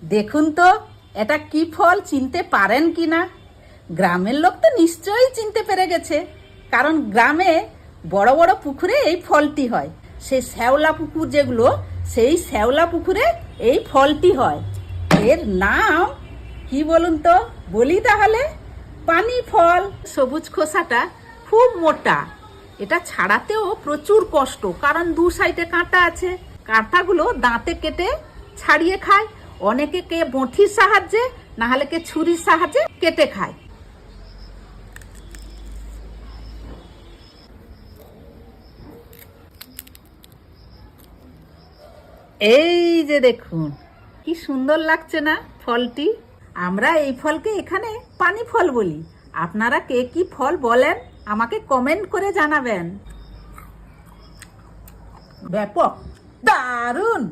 দেখুন তো এটা কি ফল চিনতে পারেন কি না? গ্রামের লোক তো নিশ্চয়ই চিনতে পেরে গেছে, কারণ গ্রামে বড় বড় পুকুরে এই ফলটি হয়। সেই শ্যাওলা পুকুর যেগুলো, সেই শ্যাওলা পুকুরে এই ফলটি হয়। এর নাম কি বলুন তো? বলি তাহলে, পানি ফল। সবুজ খোসাটা খুব মোটা, এটা ছাড়াতেও প্রচুর কষ্ট, কারণ দু সাইডে কাঁটা আছে। কাঁটাগুলো দাঁতে কেটে ছাড়িয়ে খায়। অনেকে কে বঁঠির সাহায্যে, না হলে কে ছুরির সাহায্যে কেটে খায়। এই যে দেখুন, কি সুন্দর লাগছে না ফলটি? আমরা এই ফলকে এখানে পানি ফল বলি। আপনারা কে কি ফল বলেন আমাকে কমেন্ট করে জানাবেন। ব্যাপক, দারুণ।